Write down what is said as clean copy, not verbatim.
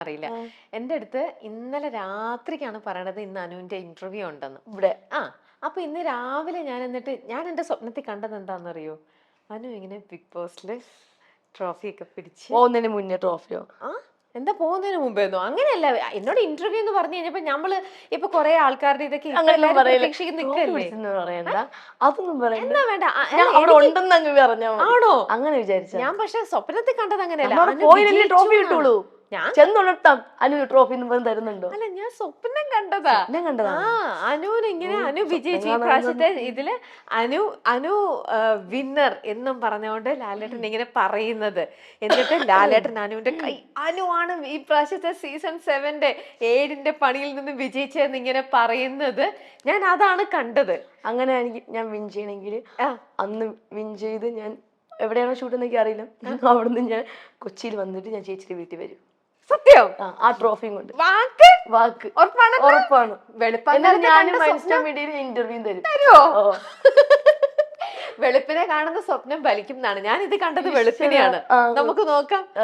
അറിയില്ല. എന്റെ അടുത്ത് ഇന്നലെ രാത്രിക്കാണ് പറയണത് ഇന്ന് അനുവിന്റെ ഇന്റർവ്യൂ ഉണ്ടെന്ന്. ഇവിടെ അപ്പൊ ഇന്ന് രാവിലെ ഞാൻ എന്നിട്ട് ഞാൻ എന്റെ സ്വപ്നത്തിൽ കണ്ടത് എന്താണെന്നറിയോ, അനു ഇങ്ങനെ ബിഗ് ബോസില് ട്രോഫി ഒക്കെ പിടിച്ച് പോകുന്നതിന് മുന്നേ ട്രോഫിയോ എന്താ പോകുന്നതിന് മുമ്പേന്നോ? അങ്ങനെയല്ല, എന്നോട് ഇന്റർവ്യൂ എന്ന് പറഞ്ഞു കഴിഞ്ഞപ്പോ നമ്മള് ഇപ്പൊ കൊറേ ആൾക്കാരുടെ ഇതൊക്കെ ഇപ്പൊ അങ്ങനെ എല്ലാവരും പറയില്ല. പ്രതീക്ഷിക്കുന്ന നിക്കല്ലേ. പറയണ്ട, അതൊന്നും പറയണ്ട. എന്നാ വേണ്ട, ഞാൻ അവിടെ ഉണ്ടെന്ന് അങ്ങ് പറഞ്ഞാ മതി. ആണോ? അങ്ങനെ വിചാരിച്ച ഞാൻ പക്ഷെ സ്വപ്നത്തിൽ കണ്ടത് അങ്ങനെയല്ല. അനു പോയില്ലെങ്കിൽ ട്രോഫി വിജയിച്ചു കിട്ടുള്ളൂ. ഞാൻ ചെന്നുണർത്താം അനു ട്രോഫി തരുന്നുണ്ടോ? അല്ല, ഞാൻ സ്വപ്നം കണ്ടതാ. അനുവിന് ഇങ്ങനെ അനു വിജയിച്ചു ഈ പ്രാവശ്യത്തെ ഇതില്. അനു വിന്നർ എന്നും പറഞ്ഞുകൊണ്ട് ലാലേട്ടൻ ഇങ്ങനെ പറയുന്നത്. എന്നിട്ട് ലാലേട്ടൻ അനുവിന്റെ കൈ, അനു ആണ് ഈ പ്രാവശ്യത്തെ സീസൺ 7 7ന്റെ പണിയിൽ നിന്ന് വിജയിച്ചതെന്ന് ഇങ്ങനെ പറയുന്നത്. ഞാൻ അതാണ് കണ്ടത്. അങ്ങനെ ഞാൻ വിൻ ചെയ്യണമെങ്കിൽ അന്ന് വിൻ ചെയ്ത് ഞാൻ എവിടെയാണോ ഷൂട്ട് എന്നൊക്കെ അറിയില്ല, അവിടുന്ന് ഞാൻ കൊച്ചിയിൽ വന്നിട്ട് ഞാൻ ചേച്ചിയുടെ വീട്ടിൽ വരും. സത്യം? ആ ട്രോഫിയും കൊണ്ട്. വാക്ക് ഉറപ്പാണ്. മീഡിയയിൽ ഇന്റർവ്യൂ തരും. തരുമോ? വെളുപ്പിനെ കാണുന്ന സ്വപ്നം ഫലിക്കും എന്നാണ്. ഞാൻ ഇത് കണ്ടത് വെളുപ്പിനെയാണ്. നമുക്ക് നോക്കാം.